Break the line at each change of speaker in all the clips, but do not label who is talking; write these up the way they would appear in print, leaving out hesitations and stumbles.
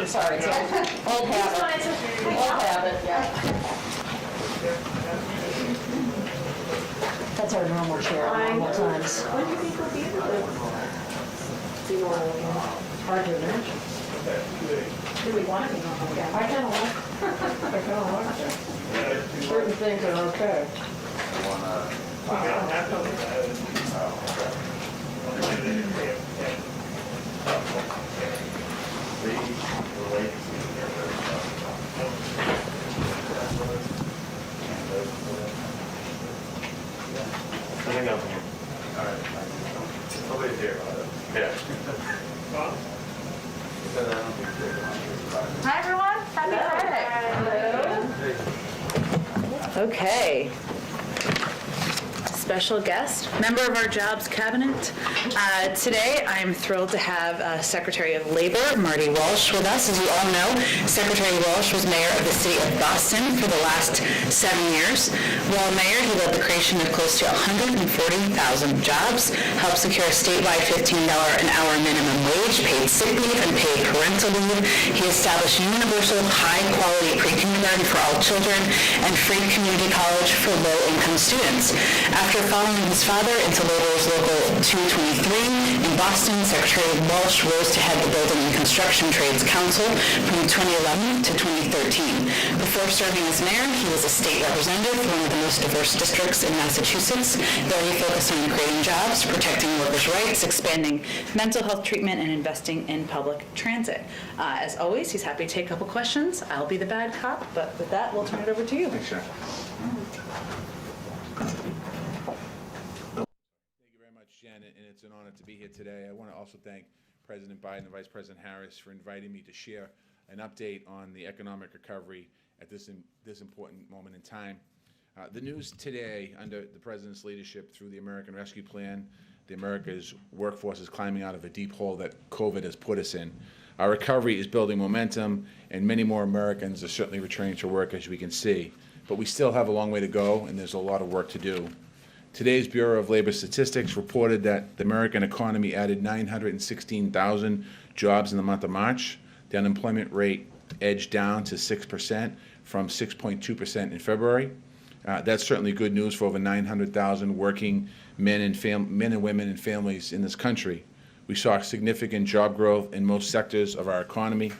I'm sorry, it's old habit. Old habit, yeah. That's our normal chair at normal times.
When do you think we'll be able to?
Hard to imagine.
Do we want to be normal again?
I kind of like that. Certain things are okay.
Hang on. Nobody's here. Yeah.
Hi, everyone. Happy Friday. Hello.
Okay. Special guest, member of our Jobs Cabinet. Today, I'm thrilled to have Secretary of Labor, Marty Walsh, with us. As you all know, Secretary Walsh was mayor of the city of Boston for the last 7 years. While mayor, he led the creation of close to 140,000 jobs, helped secure a statewide $15 an hour minimum wage, paid sick leave, and paid parental leave. He established universal, high-quality pre-kindergarten for all children and free community college for low-income students. After following his father into Labor's Local 223 in Boston, Secretary Walsh rose to head the Building and Construction Trades Council from 2011 to 2013. Before serving as mayor, he was a state representative for one of the most diverse districts in Massachusetts. There he focused on creating jobs, protecting workers' rights, expanding mental health treatment, and investing in public transit. As always, he's happy to take a couple questions. I'll be the bad cop, but with that, we'll turn it over to you.
Thanks, Sharon. Thank you very much, Janet, and it's an honor to be here today. I want to also thank President Biden and Vice President Harris for inviting me to share an update on the economic recovery at this important moment in time. The news today, under the President's leadership through the American Rescue Plan, the America's workforce is climbing out of a deep hole that COVID has put us in. Our recovery is building momentum, and many more Americans are certainly returning to work, as we can see. But we still have a long way to go, and there's a lot of work to do. Today's Bureau of Labor Statistics reported that the American economy added 916,000 jobs in the month of March. The unemployment rate edged down to 6% from 6.2% in February. That's certainly good news for over 900,000 working men and women and families in this country. We saw significant job growth in most sectors of our economy,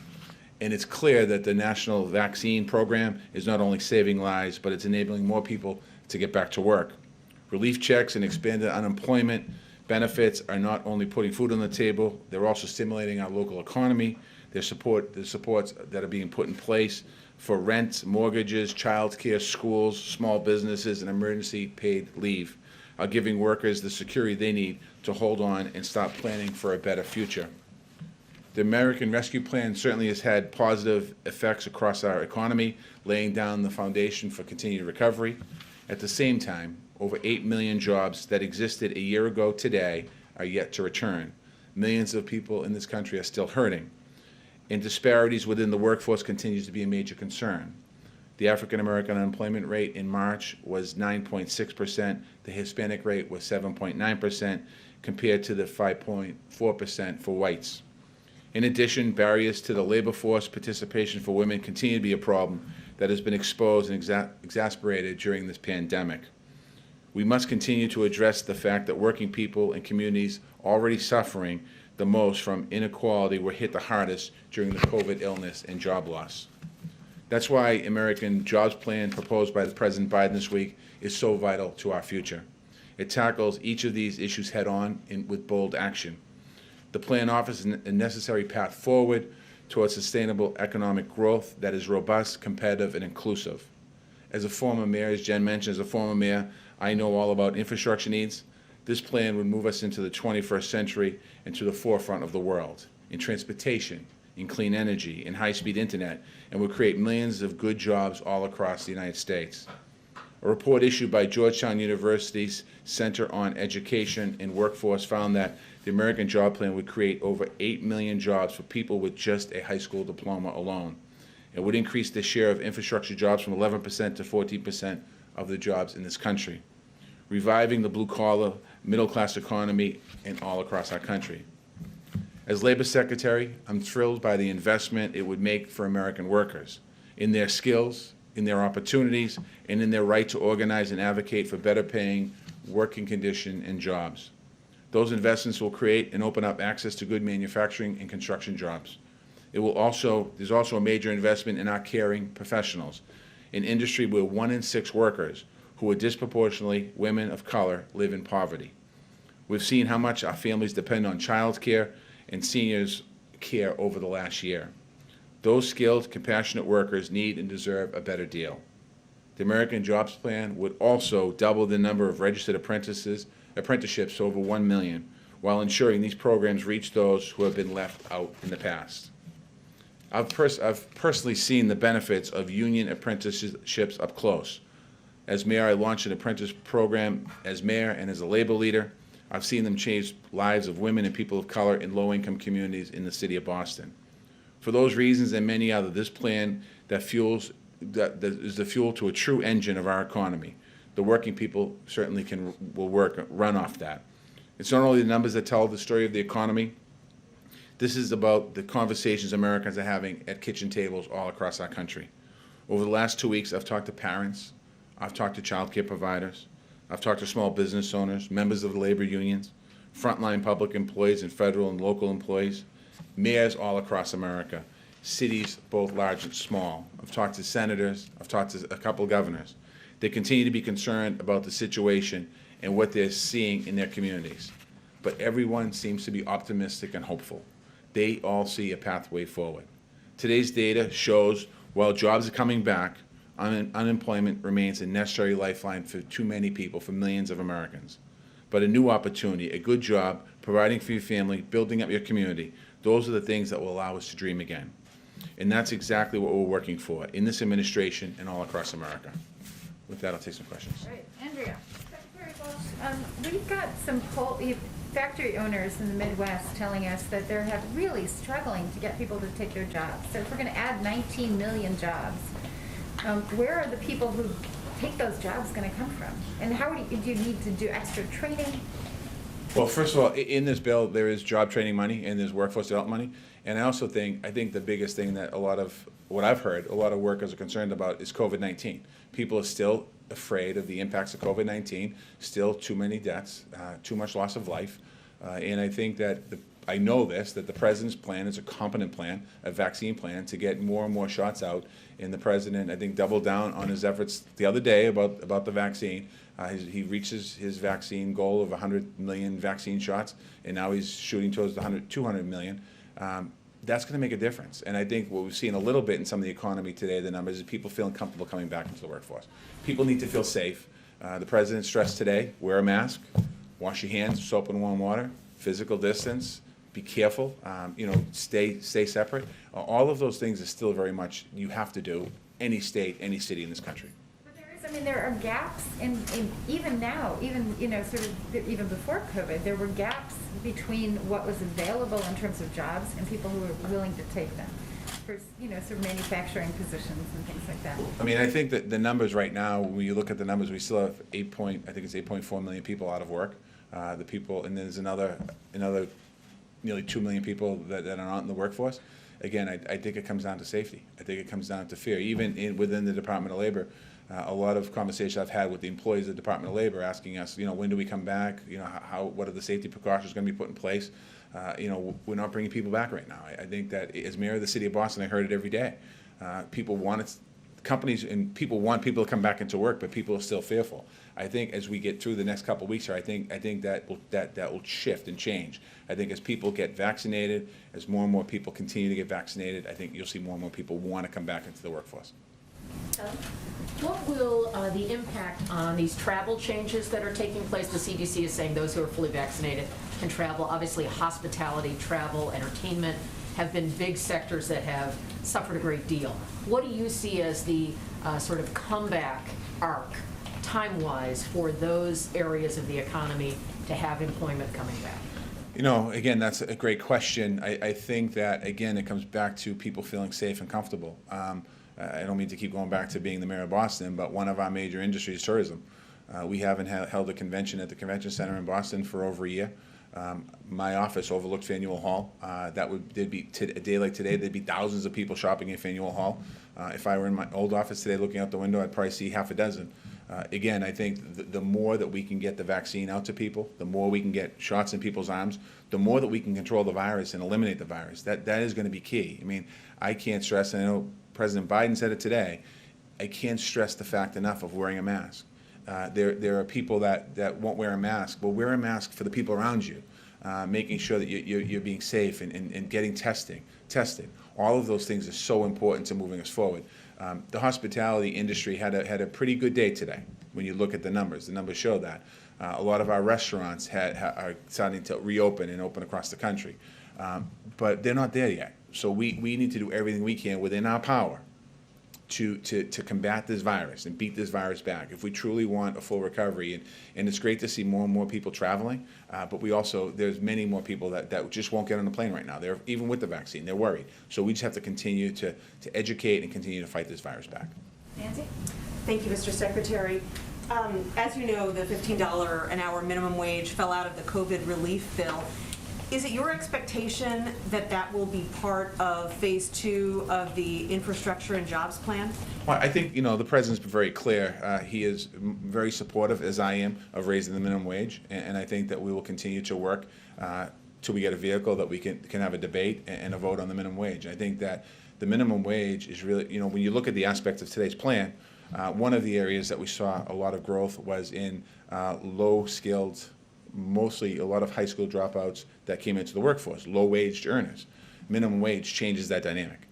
and it's clear that the national vaccine program is not only saving lives, but it's enabling more people to get back to work. Relief checks and expanded unemployment benefits are not only putting food on the table, they're also stimulating our local economy. The supports that are being put in place for rent, mortgages, child care, schools, small businesses, and emergency paid leave are giving workers the security they need to hold on and start planning for a better future. The American Rescue Plan certainly has had positive effects across our economy, laying down the foundation for continued recovery. At the same time, over 8 million jobs that existed a year ago today are yet to return. Millions of people in this country are still hurting, and disparities within the workforce continues to be a major concern. The African American unemployment rate in March was 9.6%. The Hispanic rate was 7.9%, compared to the 5.4% for whites. In addition, barriers to the labor force participation for women continue to be a problem that has been exposed and exacerbated during this pandemic. We must continue to address the fact that working people and communities already suffering the most from inequality were hit the hardest during the COVID illness and job loss. That's why American Jobs Plan proposed by the President Biden this week is so vital to our future. It tackles each of these issues head-on and with bold action. The plan offers a necessary path forward towards sustainable economic growth that is robust, competitive, and inclusive. As a former mayor, as Jen mentioned, as a former mayor, I know all about infrastructure needs. This plan would move us into the 21st century and to the forefront of the world in transportation, in clean energy, in high-speed internet, and would create millions of good jobs all across the United States. A report issued by Georgetown University's Center on Education and Workforce found that the American Job Plan would create over 8 million jobs for people with just a high school diploma alone. It would increase the share of infrastructure jobs from 11% to 14% of the jobs in this country, reviving the blue-collar, middle-class economy all across our country. As Labor Secretary, I'm thrilled by the investment it would make for American workers in their skills, in their opportunities, and in their right to organize and advocate for better paying working conditions and jobs. Those investments will create and open up access to good manufacturing and construction jobs. There's also a major investment in our caring professionals, an industry where 1 in 6 workers who are disproportionately women of color live in poverty. We've seen how much our families depend on child care and seniors' care over the last year. Those skilled, compassionate workers need and deserve a better deal. The American Jobs Plan would also double the number of registered apprenticeships to over 1 million, while ensuring these programs reach those who have been left out in the past. I've personally seen the benefits of union apprenticeships up close. As mayor, I launched an apprentice program as mayor and as a labor leader. I've seen them change lives of women and people of color in low-income communities in the city of Boston. For those reasons and many others, this plan that is the fuel to a true engine of our economy. The working people certainly will run off that. It's not only the numbers that tell the story of the economy. This is about the conversations Americans are having at kitchen tables all across our country. Over the last 2 weeks, I've talked to parents, I've talked to child care providers, I've talked to small business owners, members of the labor unions, frontline public employees and federal and local employees, mayors all across America, cities both large and small. I've talked to senators, I've talked to a couple of governors. They continue to be concerned about the situation and what they're seeing in their communities. But everyone seems to be optimistic and hopeful. They all see a pathway forward. Today's data shows while jobs are coming back, unemployment remains a necessary lifeline for too many people, for millions of Americans. But a new opportunity, a good job, providing for your family, building up your community, those are the things that will allow us to dream again. And that's exactly what we're working for in this administration and all across America. With that, I'll take some questions.
Right, Andrea. Secretary Walsh, we've got some factory owners in the Midwest telling us that they're really struggling to get people to take their jobs. So if we're going to add 19 million jobs, where are the people who take those jobs going to come from? And how do you need to do extra training?
Well, first of all, in this bill, there is job training money and there's workforce development money. And I think the biggest thing that what I've heard, a lot of workers are concerned about is COVID-19. People are still afraid of the impacts of COVID-19, still too many deaths, too much loss of life. And I think that I know that the president's plan is a competent plan, a vaccine plan to get more and more shots out. And the president, I think, doubled down on his efforts the other day about the vaccine. He reaches his vaccine goal of 100 million vaccine shots, and now he's shooting towards the 200 million. That's going to make a difference. And I think what we've seen a little bit in some of the economy today, the numbers, is people feeling comfortable coming back into the workforce. People need to feel safe. The president stressed today, wear a mask, wash your hands with soap and warm water, physical distance, be careful, stay separate. All of those things are still very much you have to do, any state, any city in this country.
But there are gaps in even now, even before COVID, there were gaps between what was available in terms of jobs and people who were willing to take them for, sort of manufacturing positions and things like that.
I mean, I think that the numbers right now, when you look at the numbers, we still have 8.4 million people out of work. And there's another nearly 2 million people that are not in the workforce. Again, I think it comes down to safety. I think it comes down to fear. Even within the Department of Labor, a lot of conversations I've had with the employees of the Department of Labor asking us, when do we come back? What are the safety precautions going to be put in place? We're not bringing people back right now. I think that as mayor of the city of Boston, I heard it every day. People want companies and people want people to come back into work, but people are still fearful. I think as we get through the next couple of weeks here, I think that will shift and change. I think as people get vaccinated, as more and more people continue to get vaccinated, I think you'll see more and more people want to come back into the workforce.
What will the impact on these travel changes that are taking place? The CDC is saying those who are fully vaccinated can travel. Obviously, hospitality, travel, entertainment have been big sectors that have suffered a great deal. What do you see as the sort of comeback arc, time-wise, for those areas of the economy to have employment coming back?
Again, that's a great question. I think that, again, it comes back to people feeling safe and comfortable. I don't mean to keep going back to being the mayor of Boston, but one of our major industries is tourism. We haven't held a convention at the convention center in Boston for over a year. My office overlooked Faneuil Hall. There'd be a day like today, there'd be thousands of people shopping at Faneuil Hall. If I were in my old office today looking out the window, I'd probably see half a dozen. Again, I think the more that we can get the vaccine out to people, the more we can get shots in people's arms, the more that we can control the virus and eliminate the virus. That is going to be key. I mean, I can't stress, and I know President Biden said it today, I can't stress the fact enough of wearing a mask. There are people that won't wear a mask. Well, wear a mask for the people around you, making sure that you're being safe and getting tested. All of those things are so important to moving us forward. The hospitality industry had a pretty good day today. When you look at the numbers show that. A lot of our restaurants are starting to reopen and open across the country, but they're not there yet. So we need to do everything we can within our power to combat this virus and beat this virus back if we truly want a full recovery. And it's great to see more and more people traveling, but there's many more people that just won't get on the plane right now. Even with the vaccine, they're worried. So we just have to continue to educate and continue to fight this virus back.
Nancy?
Thank you, Mr. Secretary. As you know, the $15 an hour minimum wage fell out of the COVID relief bill. Is it your expectation that that will be part of Phase 2 of the Infrastructure and Jobs Plan?
Well, I think, the president's been very clear. He is very supportive, as I am, of raising the minimum wage. And I think that we will continue to work till we get a vehicle that we can have a debate and a vote on the minimum wage. I think that the minimum wage is really, when you look at the aspects of today's plan, one of the areas that we saw a lot of growth was in low-skilled, mostly a lot of high school dropouts that came into the workforce, low-waged earners. Minimum wage changes that dynamic.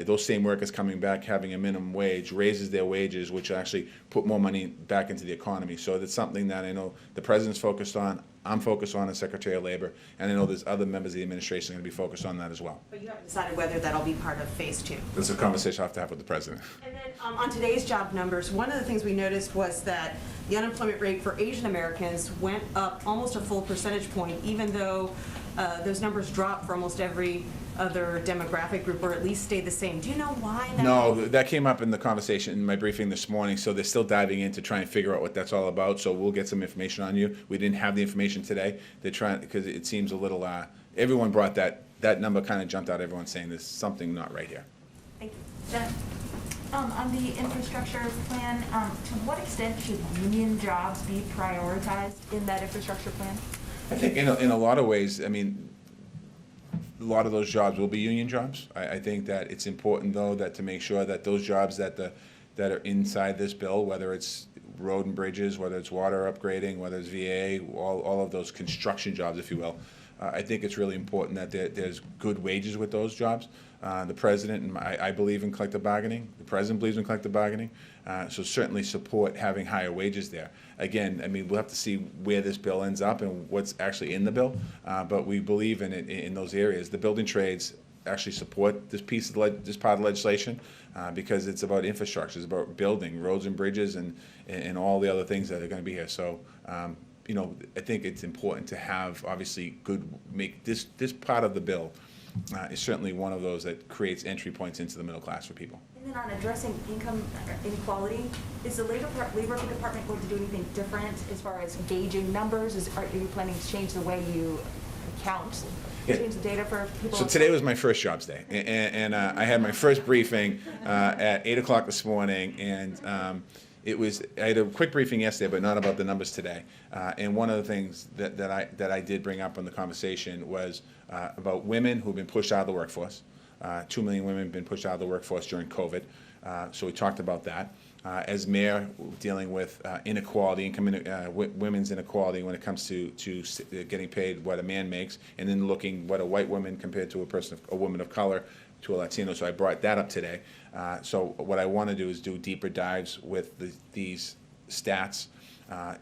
Those same workers coming back having a minimum wage raises their wages, which actually put more money back into the economy. So that's something that I know the president's focused on, I'm focused on as Secretary of Labor, and I know there's other members of the administration going to be focused on that as well.
But you haven't decided whether that'll be part of Phase 2.
This is a conversation I'll have to have with the president.
And then on today's job numbers, one of the things we noticed was that the unemployment rate for Asian Americans went up almost a full percentage point, even though those numbers dropped for almost every other demographic group, or at least stayed the same. Do you know why that?
No, that came up in the conversation in my briefing this morning, so they're still diving in to try and figure out what that's all about, so we'll get some information on you. We didn't have the information today. They're trying, because it seems a little, everyone brought that number kind of jumped out, everyone saying there's something not right here.
Thank you.
Jen?
On the infrastructure plan, to what extent should union jobs be prioritized in that infrastructure plan?
I think in a lot of ways, I mean, a lot of those jobs will be union jobs. I think that it's important, though, that to make sure that those jobs that are inside this bill, whether it's road and bridges, whether it's water upgrading, whether it's VA, all of those construction jobs, if you will, I think it's really important that there's good wages with those jobs. The president, and I believe in collective bargaining. The president believes in collective bargaining. So certainly support having higher wages there. Again, I mean, we'll have to see where this bill ends up and what's actually in the bill, but we believe in it in those areas. The building trades actually support this piece of this part of legislation because it's about infrastructure, it's about building roads and bridges and all the other things that are going to be here. So, I think it's important to have obviously make this part of the bill is certainly one of those that creates entry points into the middle class for people.
And then on addressing income inequality, is the labor department going to do anything different as far as gauging numbers? Are you planning to change the way you count, change the data for people?
So today was my first jobs day, and I had my first briefing at 8 o'clock this morning, and I had a quick briefing yesterday, but not about the numbers today. And one of the things that I did bring up in the conversation was about women who've been pushed out of the workforce. 2 million women have been pushed out of the workforce during COVID. So we talked about that. As mayor, dealing with inequality, women's inequality when it comes to getting paid what a man makes, and then looking what a white woman compared to a woman of color to a Latino. So I brought that up today. So what I want to do is do deeper dives with these stats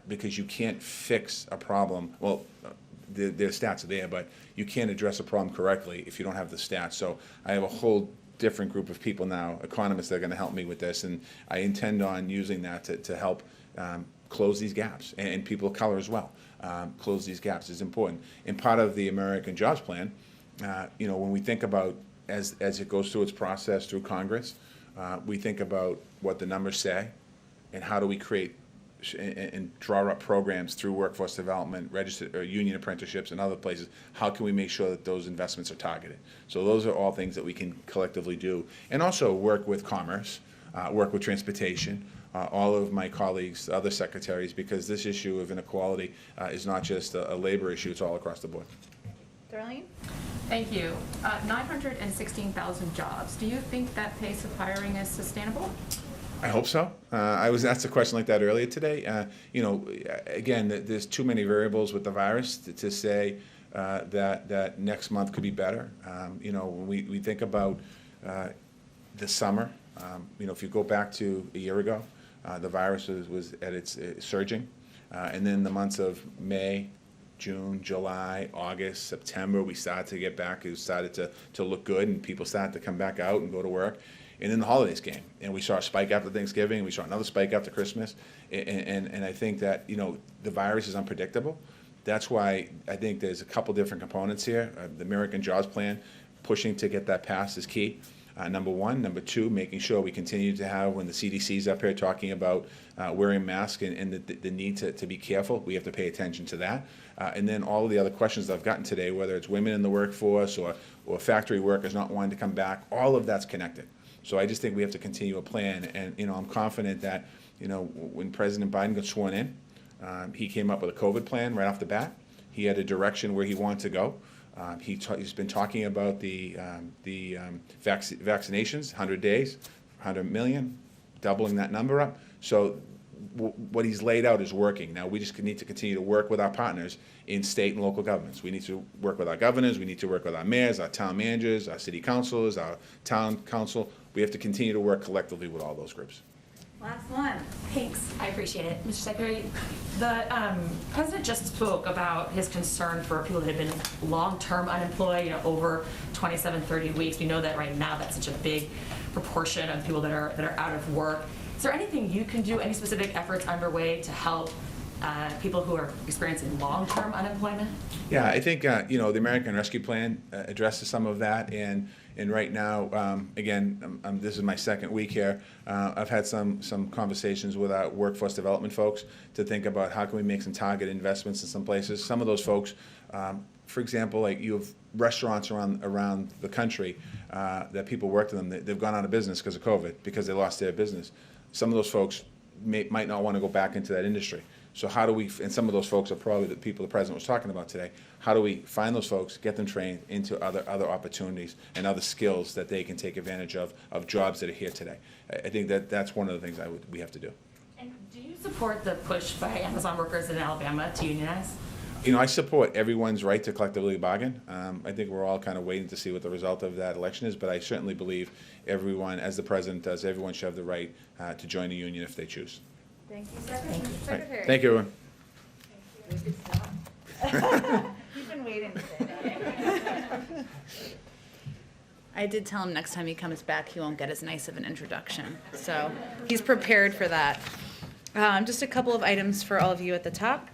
because you can't fix a problem. Well, the stats are there, but you can't address a problem correctly if you don't have the stats. So I have a whole different group of people now, economists, that are going to help me with this, and I intend on using that to help close these gaps, and people of color as well. Close these gaps is important. And part of the American Jobs Plan, when we think about as it goes through its process through Congress, we think about what the numbers say and how do we create and draw up programs through workforce development, registered or union apprenticeships and other places. How can we make sure that those investments are targeted? So those are all things that we can collectively do. And also work with commerce, work with transportation, all of my colleagues, other secretaries, because this issue of inequality is not just a labor issue, it's all across the board.
Darlene?
Thank you. 916,000 jobs. Do you think that pace of hiring is sustainable?
I hope so. I was asked a question like that earlier today. Again, there's too many variables with the virus to say that next month could be better. When we think about the summer, if you go back to a year ago, the virus was at its surging. And then the months of May, June, July, August, September, we started to get back. It started to look good, and people started to come back out and go to work. And then the holidays came, and we saw a spike after Thanksgiving. We saw another spike after Christmas. And I think that, the virus is unpredictable. That's why I think there's a couple different components here. The American Jobs Plan, pushing to get that passed is key. number one. Number two, making sure we continue to have, when the CDC's up here talking about wearing masks and the need to be careful, we have to pay attention to that. And then all of the other questions I've gotten today, whether it's women in the workforce or factory workers not wanting to come back, all of that's connected. So I just think we have to continue a plan, and I'm confident that when President Biden got sworn in, he came up with a COVID plan right off the bat. He had a direction where he wanted to go. He's been talking about the vaccinations, 100 days, 100 million, doubling that number up. So what he's laid out is working. Now we just need to continue to work with our partners in state and local governments. We need to work with our governors. We need to work with our mayors, our town managers, our city councilors, our town council. We have to continue to work collectively with all those groups.
Last one.
Thanks, I appreciate it. Mr. Secretary, the President just spoke about his concern for people that have been long-term unemployed, over 27, 30 weeks. We know that right now that's such a big proportion of people that are out of work. Is there anything you can do, any specific efforts underway to help people who are experiencing long-term unemployment?
Yeah, I think the American Rescue Plan addresses some of that, and right now, again, this is my second week here. I've had some conversations with our workforce development folks to think about how can we make some targeted investments in some places. Some of those folks, for example, like you have restaurants around the country that people worked in them. They've gone out of business because of COVID, because they lost their business. Some of those folks might not want to go back into that industry. So how do we, and some of those folks are probably the people the President was talking about today, how do we find those folks, get them trained into other opportunities and other skills that they can take advantage of jobs that are here today? I think that's one of the things we have to do.
And do you support the push by Amazon workers in Alabama to unionize?
I support everyone's right to collectively bargain. I think we're all kind of waiting to see what the result of that election is, but I certainly believe everyone, as the President does, everyone should have the right to join a union if they choose.
Thank you, Secretary.
Right. Thank you, everyone.
You've been waiting to say that.
I did tell him next time he comes back, he won't get as nice of an introduction. So he's prepared for that. Just a couple of items for all of you at the top.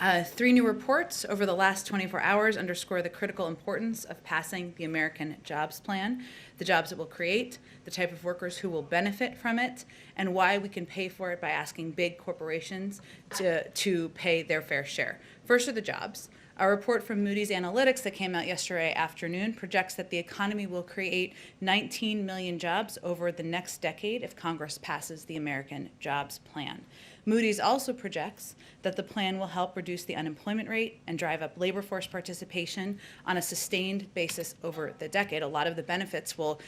3 new reports over the last 24 hours underscore the critical importance of passing the American Jobs Plan, the jobs it will create, the type of workers who will benefit from it, and why we can pay for it by asking big corporations to pay their fair share. First are the jobs. A report from Moody's Analytics that came out yesterday afternoon projects that the economy will create 19 million jobs over the next decade if Congress passes the American Jobs Plan. Moody's also projects that the plan will help reduce the unemployment rate and drive up labor force participation on a sustained basis over the decade. A lot of the benefits will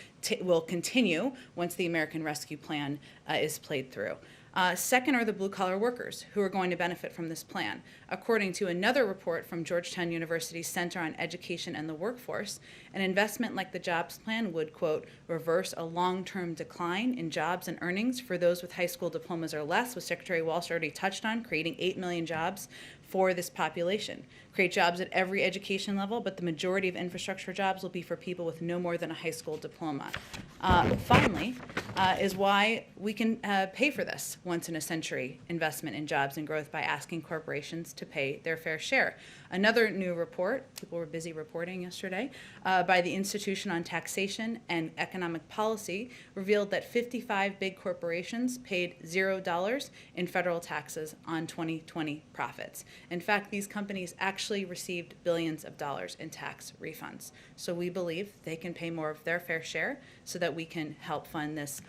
continue once the American Rescue Plan is played through. Second are the blue-collar workers who are going to benefit from this plan. According to another report from Georgetown University's Center on Education and the Workforce, an investment like the Jobs Plan would, quote, reverse a long-term decline in jobs and earnings for those with high school diplomas or less, which Secretary Walsh already touched on, creating 8 million jobs for this population. Create jobs at every education level, but the majority of infrastructure jobs will be for people with no more than a high school diploma. Finally, is why we can pay for this once-in-a-century investment in jobs and growth by asking corporations to pay their fair share. Another new report, people were busy reporting yesterday, by the Institution on Taxation and Economic Policy revealed that 55 big corporations paid $0 in federal taxes on 2020 profits. In fact, these companies actually received billions of dollars in tax refunds. So we believe they can pay more of their fair share so that we can help fund this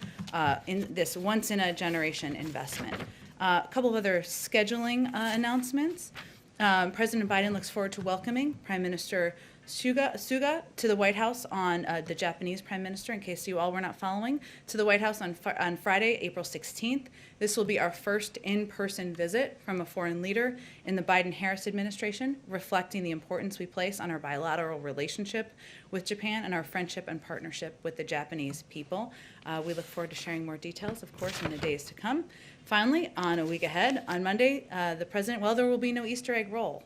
once-in-a-generation investment. A couple of other scheduling announcements. President Biden looks forward to welcoming Prime Minister Suga to the White House on the Japanese Prime Minister, in case you all were not following, to the White House on Friday, April 16th. This will be our first in-person visit from a foreign leader in the Biden-Harris administration, reflecting the importance we place on our bilateral relationship with Japan and our friendship and partnership with the Japanese people. We look forward to sharing more details, of course, in the days to come. Finally, on a week ahead, on Monday, the President, well, there will be no Easter egg roll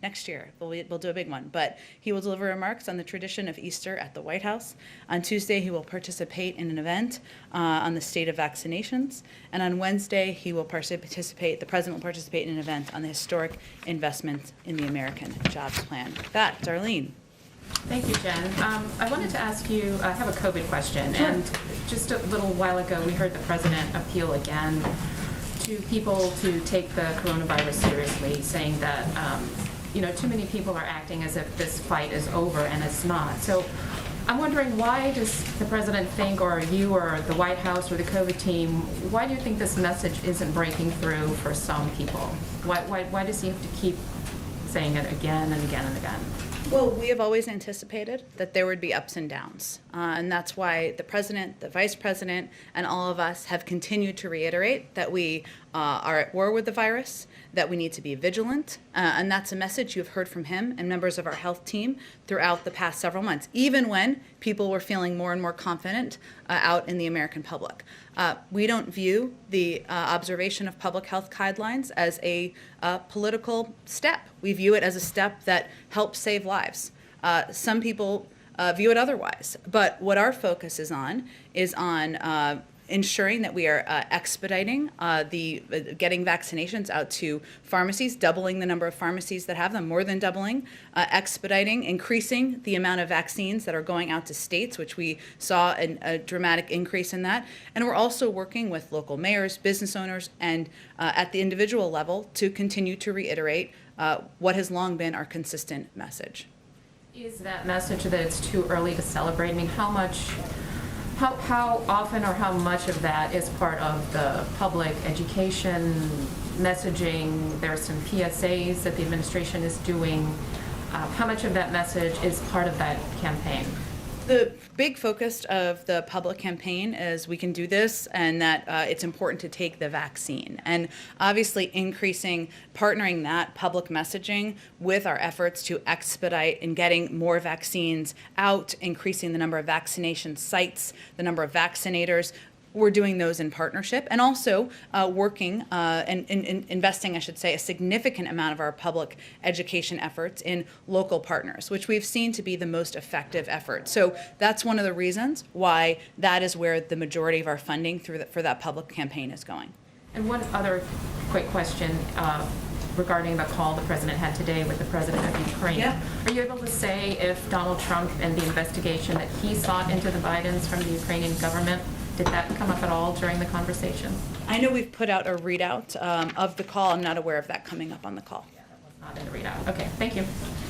next year. We'll do a big one, but he will deliver remarks on the tradition of Easter at the White House. On Tuesday, he will participate in an event on the state of vaccinations. And on Wednesday, the President will participate in an event on the historic investments in the American Jobs Plan. With that, Darlene.
Thank you, Jen. I wanted to ask you, I have a COVID question. And just a little while ago, we heard the president appeal again to people to take the coronavirus seriously, saying that, too many people are acting as if this fight is over, and it's not. So I'm wondering, why does the president think, or you or the White House or the COVID team, why do you think this message isn't breaking through for some people? Why does he have to keep saying it again and again and again?
Well, we have always anticipated that there would be ups and downs. And that's why the president, the vice president, and all of us have continued to reiterate that we are at war with the virus, that we need to be vigilant. And that's a message you've heard from him and members of our health team throughout the past several months, even when people were feeling more and more confident out in the American public. We don't view the observation of public health guidelines as a political step. We view it as a step that helps save lives. Some people view it otherwise. But what our focus is on ensuring that we are expediting getting vaccinations out to pharmacies, doubling the number of pharmacies that have them, more than doubling, expediting, increasing the amount of vaccines that are going out to states, which we saw a dramatic increase in that. And we're also working with local mayors, business owners, and at the individual level to continue to reiterate what has long been our consistent message.
Is that message that it's too early to celebrate? I mean, how often or how much of that is part of the public education messaging? There are some PSAs that the administration is doing. How much of that message is part of that campaign?
The big focus of the public campaign is we can do this, and that it's important to take the vaccine. And obviously partnering that public messaging with our efforts to expedite in getting more vaccines out, increasing the number of vaccination sites, the number of vaccinators. We're doing those in partnership, and also working and investing, I should say, a significant amount of our public education efforts in local partners, which we've seen to be the most effective effort. So that's one of the reasons why that is where the majority of our funding for that public campaign is going.
And one other quick question regarding the call the president had today with the president of Ukraine.
Yeah.
Are you able to say if Donald Trump and the investigation that he sought into the Bidens from the Ukrainian government, did that come up at all during the conversation?
I know we've put out a readout of the call. I'm not aware of that coming up on the call.
Yeah, that was not in the readout. Okay, thank you.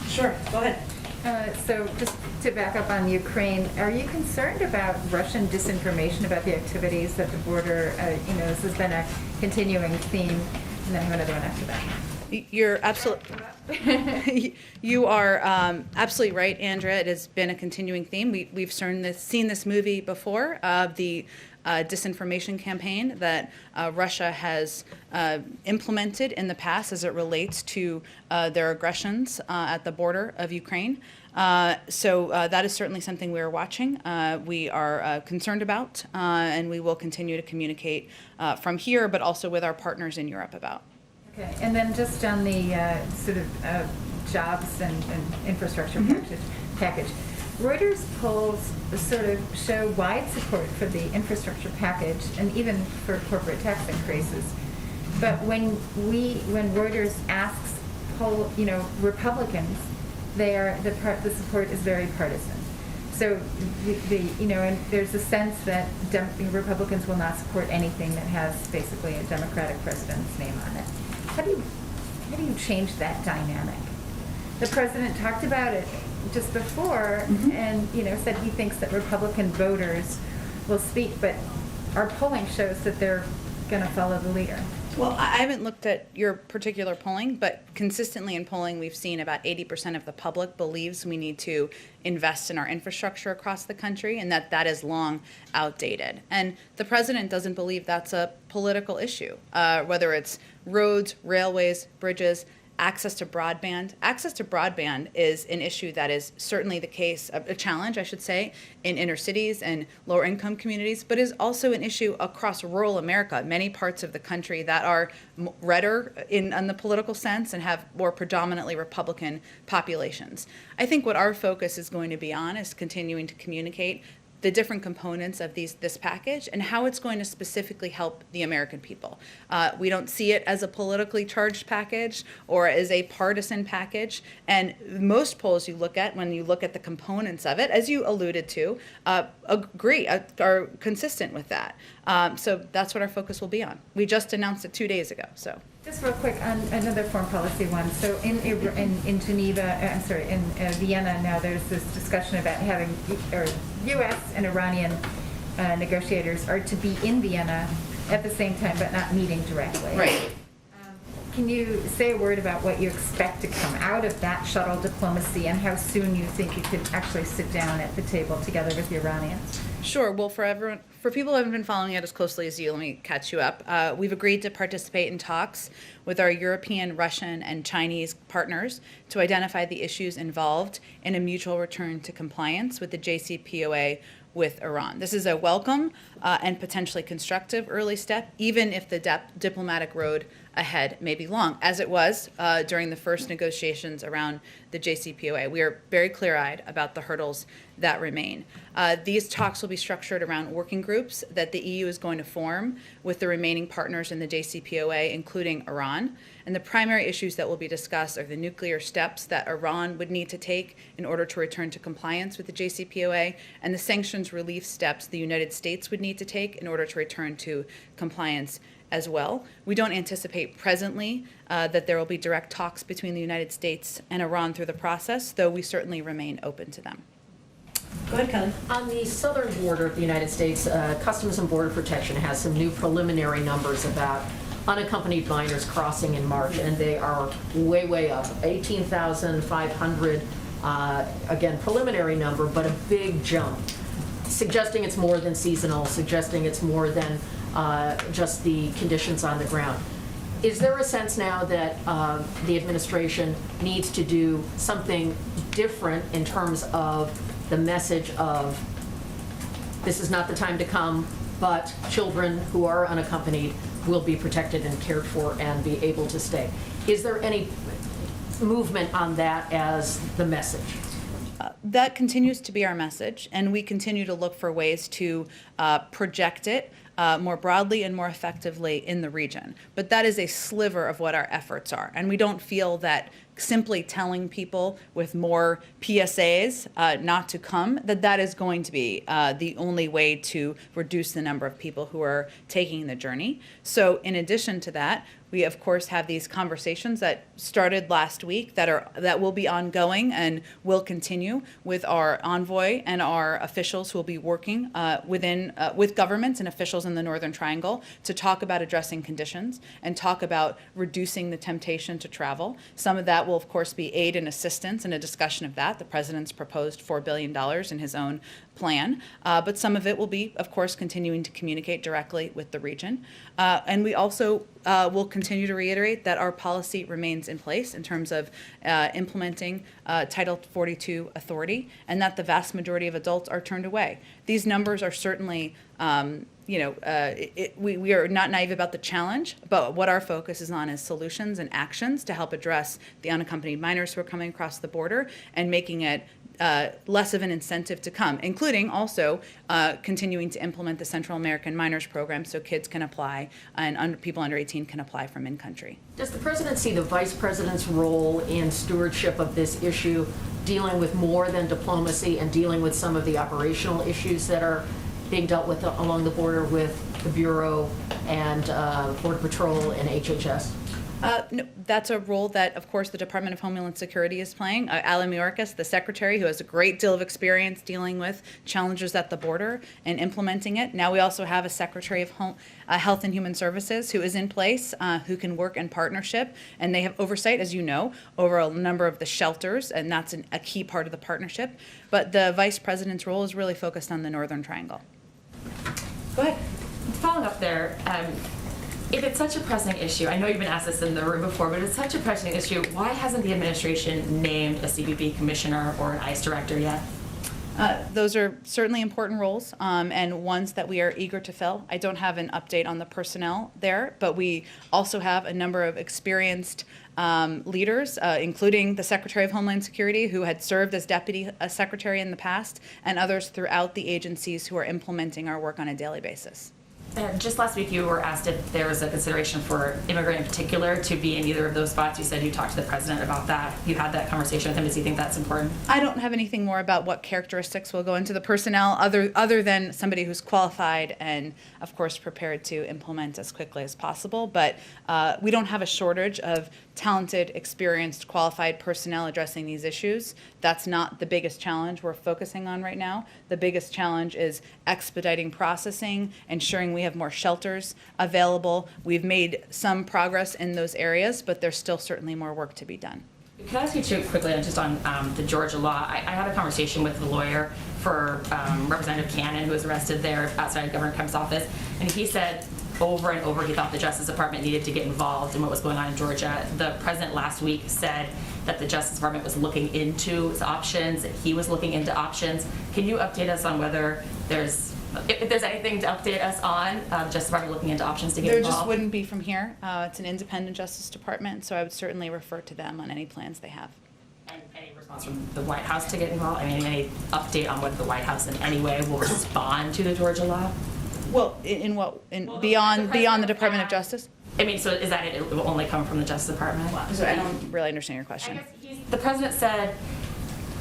Sure, go ahead.
So just to back up on Ukraine, are you concerned about Russian disinformation about the activities at the border? This has been a continuing theme, and then I have another one after that.
You're absolutely, you are absolutely right, Andrea. It has been a continuing theme. We've seen this movie before, the disinformation campaign that Russia has implemented in the past as it relates to their aggressions at the border of Ukraine. So that is certainly something we are watching. We are concerned about, and we will continue to communicate from here, but also with our partners in Europe about.
Okay, and then just on the sort of jobs and infrastructure package. Reuters polls sort of show wide support for the infrastructure package and even for corporate tax increases. But when Reuters asks Republicans, the support is very partisan. So and there's a sense that Republicans will not support anything that has basically a Democratic president's name on it. How do you change that dynamic? The president talked about it just before, and said he thinks that Republican voters will speak, but our polling shows that they're going to follow the leader.
Well, I haven't looked at your particular polling, but consistently in polling, we've seen about 80% of the public believes we need to invest in our infrastructure across the country, and that is long outdated. And the president doesn't believe that's a political issue, whether it's roads, railways, bridges, access to broadband. Access to broadband is an issue that is certainly the case, a challenge, I should say, in inner cities and lower income communities, but is also an issue across rural America, many parts of the country that are redder in the political sense and have more predominantly Republican populations. I think what our focus is going to be on is continuing to communicate the different components of this package and how it's going to specifically help the American people. We don't see it as a politically charged package or as a partisan package. And most polls you look at, when you look at the components of it, as you alluded to, are consistent with that. So that's what our focus will be on. We just announced it 2 days ago, so.
Just real quick, on another foreign policy one. So in Geneva, in Vienna now, there's this discussion about having, U.S. and Iranian negotiators are to be in Vienna at the same time, but not meeting directly.
Right.
Can you say a word about what you expect to come out of that shuttle diplomacy and how soon you think you could actually sit down at the table together with the Iranians?
Sure. Well, for people who haven't been following it as closely as you, let me catch you up. We've agreed to participate in talks with our European, Russian, and Chinese partners to identify the issues involved in a mutual return to compliance with the JCPOA with Iran. This is a welcome and potentially constructive early step, even if the diplomatic road ahead may be long, as it was during the first negotiations around the JCPOA. We are very clear-eyed about the hurdles that remain. These talks will be structured around working groups that the EU is going to form with the remaining partners in the JCPOA, including Iran. And the primary issues that will be discussed are the nuclear steps that Iran would need to take in order to return to compliance with the JCPOA, and the sanctions relief steps the United States would need to take in order to return to compliance as well. We don't anticipate presently that there will be direct talks between the United States and Iran through the process, though we certainly remain open to them.
Go ahead, Kelly. On the southern border of the United States, Customs and Border Protection has some new preliminary numbers about unaccompanied minors crossing in March, and they are way, way up. 18,500, again, preliminary number, but a big jump, suggesting it's more than seasonal, suggesting it's more than just the conditions on the ground. Is there a sense now that the administration needs to do something different in terms of the message of this is not the time to come, but children who are unaccompanied will be protected and cared for and be able to stay? Is there any movement on that as the message?
That continues to be our message, and we continue to look for ways to project it more broadly and more effectively in the region. But that is a sliver of what our efforts are, and we don't feel that simply telling people with more PSAs not to come, that is going to be the only way to reduce the number of people who are taking the journey. So in addition to that, we of course have these conversations that started last week that will be ongoing and will continue with our envoy and our officials who will be working with governments and officials in the Northern Triangle to talk about addressing conditions and talk about reducing the temptation to travel. Some of that will of course be aid and assistance and a discussion of that. The president's proposed $4 billion in his own plan, but some of it will be, of course, continuing to communicate directly with the region. And we also will continue to reiterate that our policy remains in place in terms of implementing Title 42 authority, and that the vast majority of adults are turned away. These numbers are certainly, we are not naive about the challenge, but what our focus is on is solutions and actions to help address the unaccompanied minors who are coming across the border and making it less of an incentive to come, including also continuing to implement the Central American Minors Program so kids can apply and people under 18 can apply from in-country.
Does the president see the vice president's role in stewardship of this issue, dealing with more than diplomacy and dealing with some of the operational issues that are being dealt with along the border with the Bureau and Border Patrol and HHS?
No, that's a role that, of course, the Department of Homeland Security is playing. Alan Mayorkas, the secretary, who has a great deal of experience dealing with challenges at the border and implementing it. Now we also have a Secretary of Health and Human Services who is in place, who can work in partnership, and they have oversight, as you know, over a number of the shelters, and that's a key part of the partnership. But the vice president's role is really focused on the Northern Triangle.
Go ahead. Following up there, if it's such a pressing issue, I know you've been asked this in the room before, but it's such a pressing issue, why hasn't the administration named a CBP commissioner or an ICE director yet?
Those are certainly important roles, and ones that we are eager to fill. I don't have an update on the personnel there, but we also have a number of experienced leaders, including the Secretary of Homeland Security, who had served as Deputy Secretary in the past, and others throughout the agencies who are implementing our work on a daily basis.
Just last week, you were asked if there was a consideration for immigrant in particular to be in either of those spots. You said you talked to the president about that. You had that conversation with him. Does he think that's important?
I don't have anything more about what characteristics will go into the personnel other than somebody who's qualified and, of course, prepared to implement as quickly as possible. But we don't have a shortage of talented, experienced, qualified personnel addressing these issues. That's not the biggest challenge we're focusing on right now. The biggest challenge is expediting processing, ensuring we have more shelters available. We've made some progress in those areas, but there's still certainly more work to be done.
Can I ask you too quickly just on the Georgia law? I had a conversation with the lawyer for Representative Cannon, who was arrested there outside Governor Kemp's office, and he said over and over he thought the Justice Department needed to get involved in what was going on in Georgia. The president last week said that the Justice Department was looking into options, that he was looking into options. Can you update us on whether if there's anything to update us on, Justice Department looking into options to get
There
involved?
just wouldn't be from here. It's an independent Justice Department, so I would certainly refer to them on any plans they have.
And any response from the White House to get involved? I mean, any update on whether the White House in any way will respond to the Georgia law?
Well, beyond the Department of Justice?
I mean, so is that it will only come from the Justice Department?
I don't really understand your question.
The president said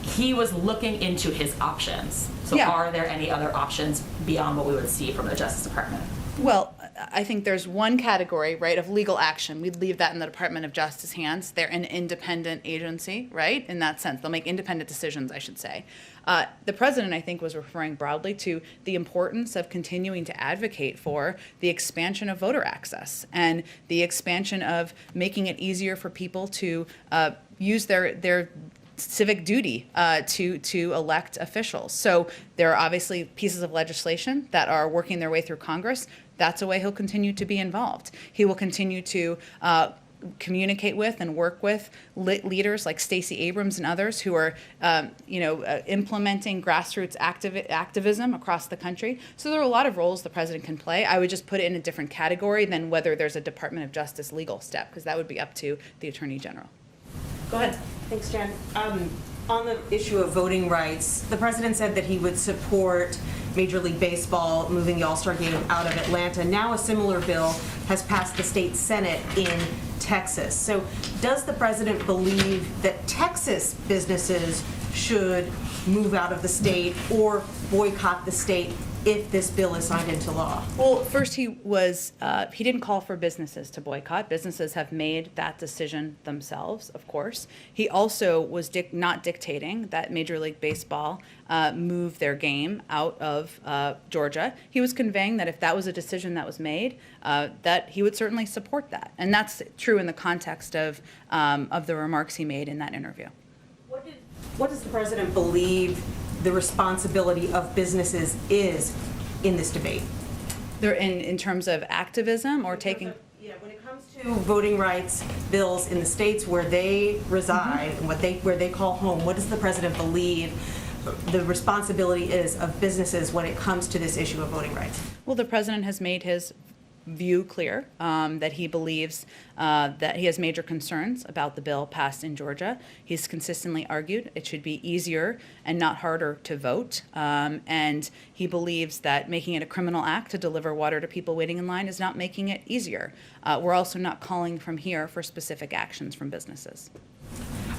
he was looking into his options. So
Yeah.
are there any other options beyond what we would see from the Justice Department?
Well, I think there's one category, right, of legal action. We'd leave that in the Department of Justice hands. They're an independent agency, right, in that sense. They'll make independent decisions, I should say. The president, I think, was referring broadly to the importance of continuing to advocate for the expansion of voter access and the expansion of making it easier for people to use their civic duty to elect officials. So there are obviously pieces of legislation that are working their way through Congress. That's a way he'll continue to be involved. He will continue to communicate with and work with leaders like Stacey Abrams and others who are, implementing grassroots activism across the country. So there are a lot of roles the president can play. I would just put it in a different category than whether there's a Department of Justice legal step, because that would be up to the Attorney General. Go ahead.
Thanks, Jen. On the issue of voting rights, the president said that he would support Major League Baseball moving the All-Star Game out of Atlanta. Now a similar bill has passed the state Senate in Texas. So does the president believe that Texas businesses should move out of the state or boycott the state if this bill is signed into law?
Well, first he didn't call for businesses to boycott. Businesses have made that decision themselves, of course. He also was not dictating that Major League Baseball move their game out of Georgia. He was conveying that if that was a decision that was made, that he would certainly support that. And that's true in the context of the remarks he made in that interview.
What does the president believe the responsibility of businesses is in this debate?
They're in terms of activism or taking...
When it comes to voting rights bills in the states where they reside and where they call home, what does the president believe the responsibility is of businesses when it comes to this issue of voting rights?
Well, the president has made his view clear, that he believes that he has major concerns about the bill passed in Georgia. He's consistently argued it should be easier and not harder to vote. And he believes that making it a criminal act to deliver water to people waiting in line is not making it easier. We're also not calling from here for specific actions from businesses.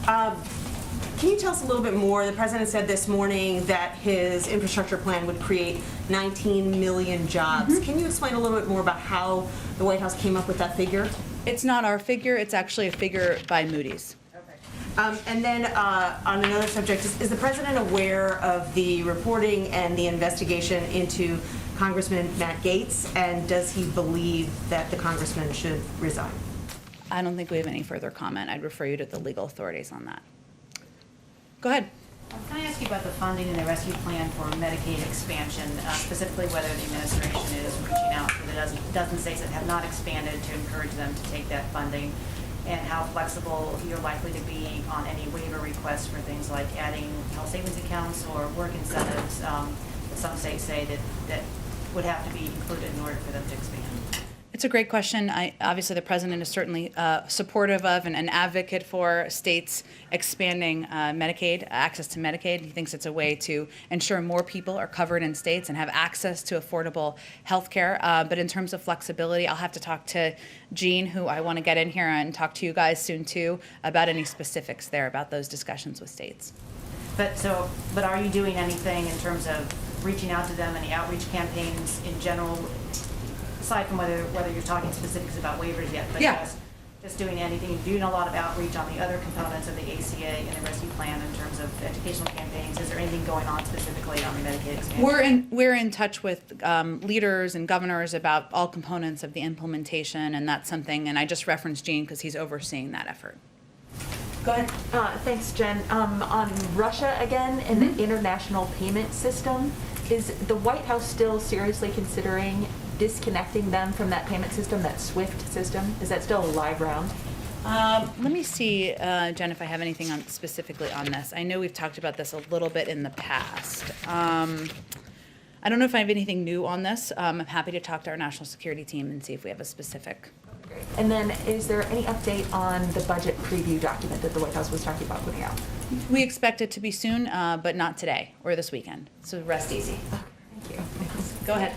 Can you tell us a little bit more? The president said this morning that his infrastructure plan would create 19 million jobs. Mm-hmm. Can you explain a little bit more about how the White House came up with that figure?
It's not our figure. It's actually a figure by Moody's.
Okay. And then on another subject, is the president aware of the reporting and the investigation into Congressman Matt Gaetz? And does he believe that the congressman should resign?
I don't think we have any further comment. I'd refer you to the legal authorities on that. Go ahead.
Can I ask you about the funding and the rescue plan for Medicaid expansion, specifically whether the administration is reaching out to the dozen states that have not expanded to encourage them to take that funding? and how flexible you're likely to be on any waiver requests for things like adding health savings accounts or work incentives that some states say that would have to be included in order for them to expand.
It's a great question. Obviously, the president is certainly supportive of and an advocate for states expanding Medicaid, access to Medicaid. He thinks it's a way to ensure more people are covered in states and have access to affordable health care. But in terms of flexibility, I'll have to talk to Jean, who I want to get in here and talk to you guys soon, too, about any specifics there about those discussions with states.
But are you doing anything in terms of reaching out to them, any outreach campaigns in general, aside from whether you're talking specifics about waivers yet, but
Yeah.
just doing anything, doing a lot of outreach on the other components of the ACA and the rescue plan in terms of educational campaigns? Is there anything going on specifically on the Medicaid expansion?
We're in touch with leaders and governors about all components of the implementation, and that's something, and I just referenced Gene because he's overseeing that effort. Go ahead.
Thanks, Jen. On Russia again and the international payment system, is the White House still seriously considering disconnecting them from that payment system, that SWIFT system? Is that still a live round?
Let me see, Jen, if I have anything specifically on this. I know we've talked about this a little bit in the past. I don't know if I have anything new on this. I'm happy to talk to our national security team and see if we have a specific.
And then is there any update on the budget preview document that the White House was talking about putting out?
We expect it to be soon, but not today or this weekend. So rest easy.
Thank you.
Go ahead.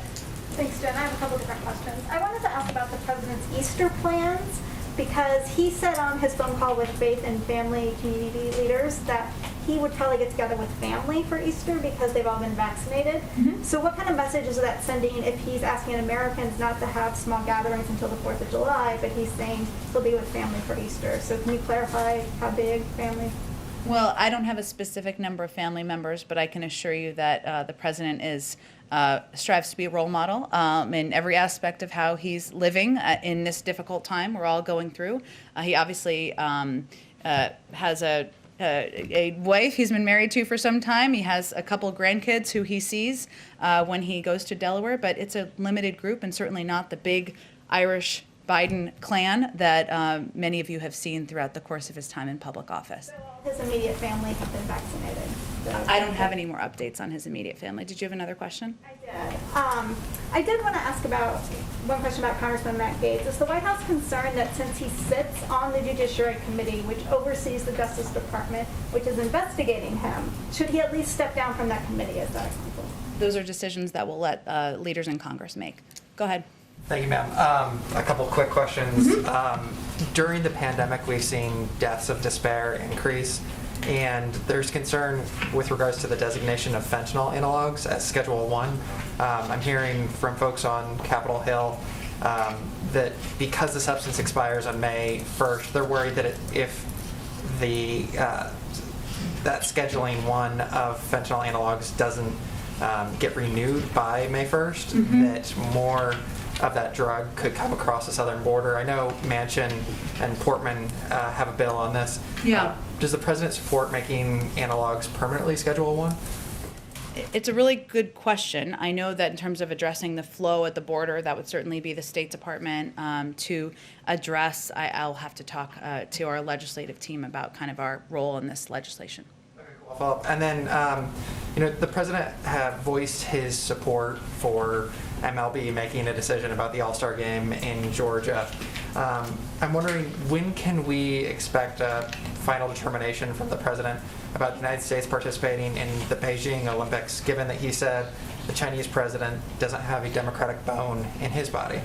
Thanks, Jen. I have a couple different questions. I wanted to ask about the president's Easter plans, because he said on his phone call with faith and family community leaders that he would probably get together with family for Easter because they've all been vaccinated. So what kind of message is that sending if he's asking Americans not to have small gatherings until the 4th of July, but he's saying he'll be with family for Easter? So can you clarify how big family?
Well, I don't have a specific number of family members, but I can assure you that the president strives to be a role model in every aspect of how he's living in this difficult time we're all going through. He obviously has a wife he's been married to for some time. He has a couple of grandkids who he sees when he goes to Delaware, but it's a limited group and certainly not the big Irish Biden clan that many of you have seen throughout the course of his time in public office.
So his immediate family have been vaccinated.
I don't have any more updates on his immediate family. Did you have another question?
I did. I did want to ask about one question about Congressman Matt Gaetz. Is the White House concerned that since he sits on the Judiciary Committee, which oversees the Justice Department, which is investigating him, should he at least step down from that committee as that example?
Those are decisions that we'll let leaders in Congress make. Go ahead.
Thank you, ma'am. A couple quick questions. During the pandemic, we've seen deaths of despair increase, and there's concern with regards to the designation of fentanyl analogs as Schedule 1. I'm hearing from folks on Capitol Hill that because the substance expires on May 1st, they're worried that if that Scheduling 1 of fentanyl analogs doesn't get renewed by May 1st, that more of that drug could come across the southern border. I know Manchin and Portman have a bill on this.
Yeah.
Does the president support making analogs permanently Schedule 1?
It's a really good question. I know that in terms of addressing the flow at the border, that would certainly be the State Department to address. I'll have to talk to our legislative team about kind of our role in this legislation.
I'll follow up. And then, the president had voiced his support for MLB making a decision about the All-Star game in Georgia. I'm wondering, when can we expect a final determination from the president about the United States participating in the Beijing Olympics, given that he said the Chinese president doesn't have a democratic bone in his body?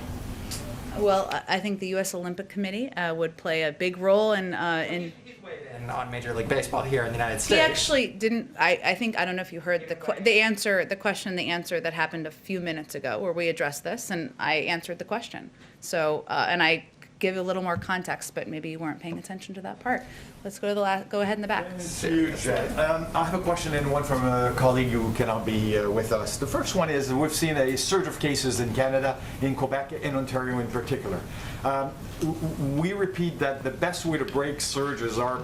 Well, I think the U.S. Olympic Committee would play a big role in
on Major League Baseball here in the United States.
He actually didn't. I don't know if you heard the answer that happened a few minutes ago, where we addressed this, and I answered the question. So, and I give a little more context, but maybe you weren't paying attention to that part. Let's go to go ahead in the back.
I have a question and one from a colleague who cannot be with us. The first one is we've seen a surge of cases in Canada, in Quebec, in Ontario in particular. We repeat that the best way to break surges are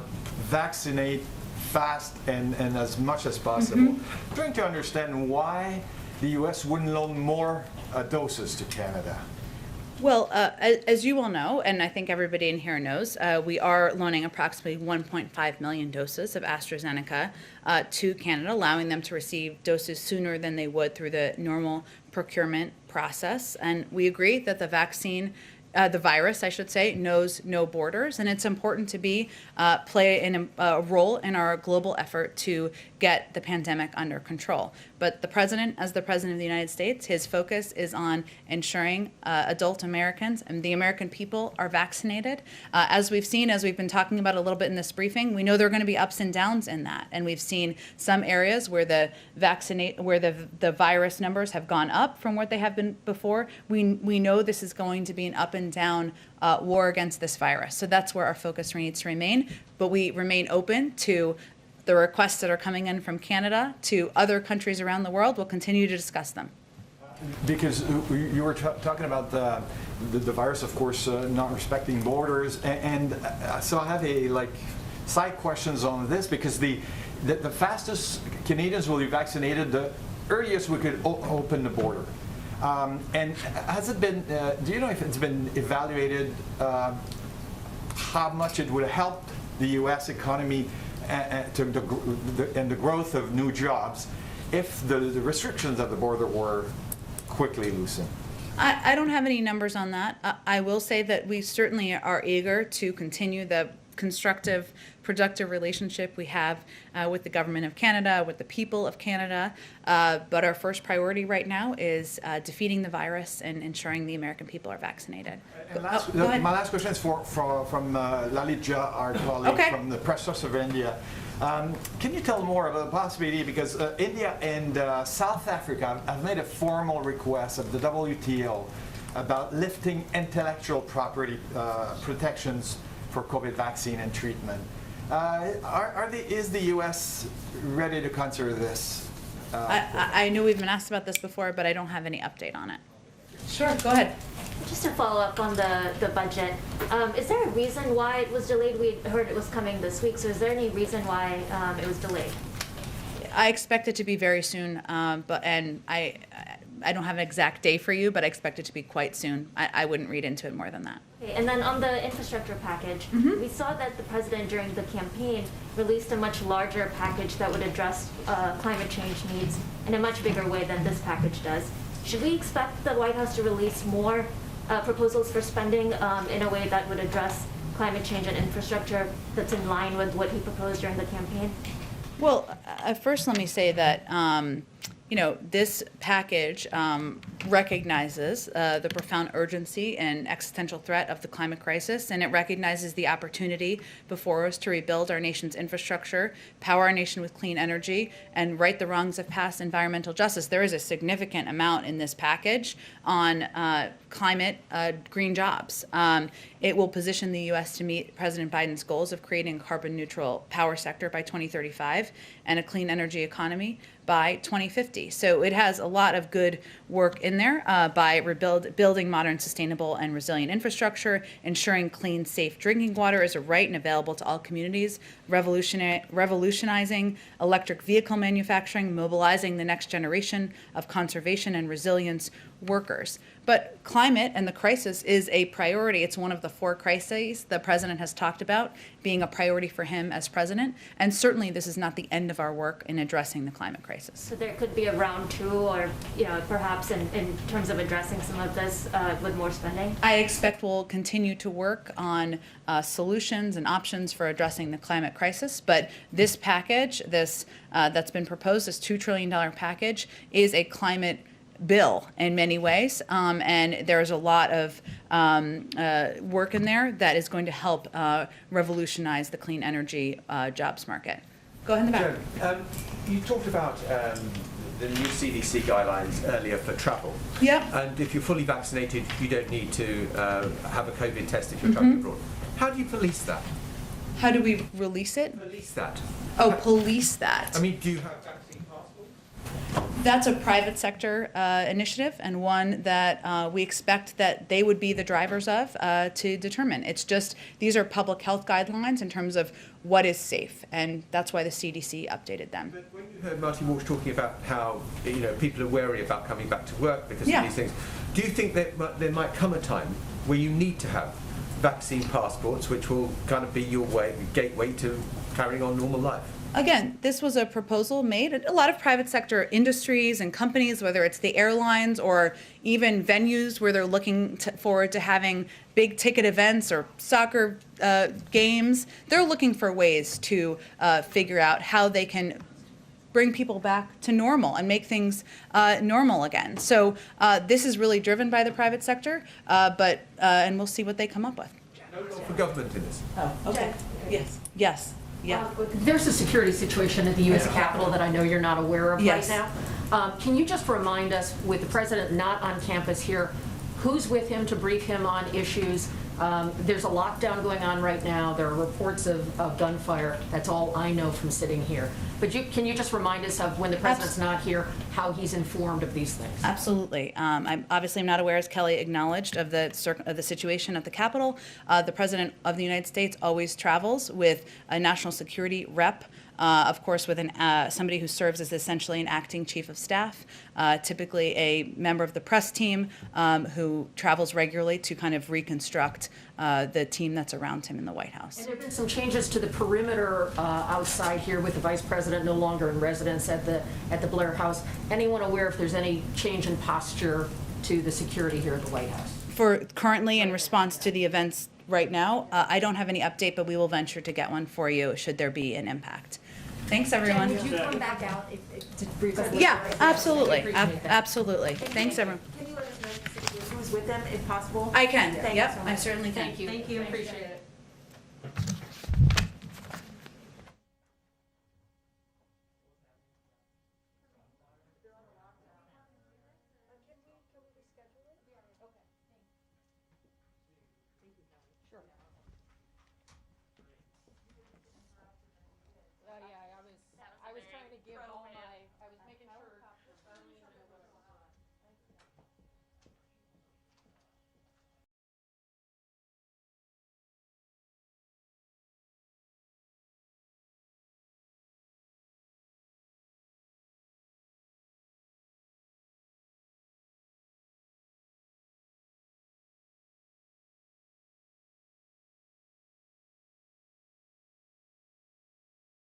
vaccinate fast and as much as possible. Trying to understand why the U.S. wouldn't loan more doses to Canada.
Well, as you all know, and I think everybody in here knows, we are loaning approximately 1.5 million doses of AstraZeneca to Canada, allowing them to receive doses sooner than they would through the normal procurement process. And we agree that the vaccine, the virus, I should say, knows no borders, and it's important to play a role in our global effort to get the pandemic under control. But the president, as the president of the United States, his focus is on ensuring adult Americans and the American people are vaccinated. As we've seen, as we've been talking about a little bit in this briefing, we know there are going to be ups and downs in that, and we've seen some areas where the virus numbers have gone up from what they have been before. We know this is going to be an up and down war against this virus. So that's where our focus needs to remain. But we remain open to the requests that are coming in from Canada to other countries around the world. We'll continue to discuss them.
Because you were talking about the virus, of course, not respecting borders, and so I have side questions on this, because the fastest Canadians will be vaccinated, the earliest we could open the border. And has it been, do you know if it's been evaluated how much it would help the U.S. economy and the growth of new jobs if the restrictions at the border were quickly loosened?
I don't have any numbers on that. I will say that we certainly are eager to continue the constructive, productive relationship we have with the government of Canada, with the people of Canada. But our first priority right now is defeating the virus and ensuring the American people are vaccinated.
My last question is from Lalitja, our colleague from the Press Trust of India. Can you tell more about the possibility, because India and South Africa have made a formal request of the WTO about lifting intellectual property protections for COVID vaccine and treatment. Is the U.S. ready to consider this?
I know we've been asked about this before, but I don't have any update on it. Sure, go ahead.
Just to follow up on the budget, is there a reason why it was delayed? We heard it was coming this week, so is there any reason why it was delayed?
I expect it to be very soon, I don't have an exact day for you, but I expect it to be quite soon. I wouldn't read into it more than that.
Okay, and then on the infrastructure package, we saw that the president during the campaign released a much larger package that would address climate change needs in a much bigger way than this package does. Should we expect the White House to release more proposals for spending in a way that would address climate change and infrastructure that's in line with what he proposed during the campaign?
Well, first let me say that this package recognizes the profound urgency and existential threat of the climate crisis, and it recognizes the opportunity before us to rebuild our nation's infrastructure, power our nation with clean energy, and right the wrongs of past environmental justice. There is a significant amount in this package on climate green jobs. It will position the U.S. to meet President Biden's goals of creating a carbon-neutral power sector by 2035 and a clean energy economy by 2050. So it has a lot of good work in there by building modern, sustainable, and resilient infrastructure, ensuring clean, safe drinking water is a right and available to all communities, revolutionizing electric vehicle manufacturing, mobilizing the next generation of conservation and resilience workers. But climate and the crisis is a priority. It's one of the 4 crises the president has talked about being a priority for him as president. And certainly this is not the end of our work in addressing the climate crisis.
So there could be a round 2, or perhaps in terms of addressing some of this with more spending? I
expect we'll continue to work on solutions and options for addressing the climate crisis. But this package, that's been proposed, this $2 trillion package, is a climate bill in many ways, and there's a lot of work in there that is going to help revolutionize the clean energy jobs market. Go ahead in the back.
Joan, you talked about the new CDC guidelines earlier for travel.
Yeah.
And if you're fully vaccinated, you don't need to have a COVID test if you're traveling abroad. How do you police that?
How do we release it?
Police that.
Oh, police that.
I mean, do you have vaccine passports?
That's a private sector initiative, and one that we expect that they would be the drivers of to determine. It's just, these are public health guidelines in terms of what is safe, and that's why the CDC updated them.
But when you heard Marty Walsh talking about how people are wary about coming back to work because of these things, do you think that there might come a time where you need to have vaccine passports, which will kind of be your gateway to carrying on normal life?
Again, this was a proposal made. A lot of private sector industries and companies, whether it's the airlines or even venues where they're looking forward to having big ticket events or soccer games, they're looking for ways to figure out how they can bring people back to normal and make things normal again. So this is really driven by the private sector, and we'll see what they come up with.
No role for government in this.
Oh, okay. Yes. Yes. Yeah.
There's a security situation at the U.S. Capitol that I know you're not aware of
Yes.
right now. Can you just remind us, with the president not on campus here, who's with him to brief him on issues? There's a lockdown going on right now. There are reports of gunfire. That's all I know from sitting here. But can you just remind us of, when the president's not here, how he's informed of these things?
Absolutely. I'm obviously not aware, as Kelly acknowledged, of the situation at the Capitol. The President of the United States always travels with a national security rep, of course, with somebody who serves as essentially an acting chief of staff, typically a member of the press team who travels regularly to kind of reconstruct the team that's around him in the White House.
And there have been some changes to the perimeter outside here, with the vice president no longer in residence at the Blair House. Anyone aware if there's any change in posture to the security here at the White House?
For currently, in response to the events right now, I don't have any update, but we will venture to get one for you should there be an impact. Thanks, everyone.
Jen, would you come back out to brief us?
Yeah, absolutely.
Appreciate that.
Absolutely. Thanks, everyone.
Can you let us know who's with them, if possible?
I can.
Thank you
Yep,
so
I
much.
certainly can.
Thank you. Thank you. Appreciate it.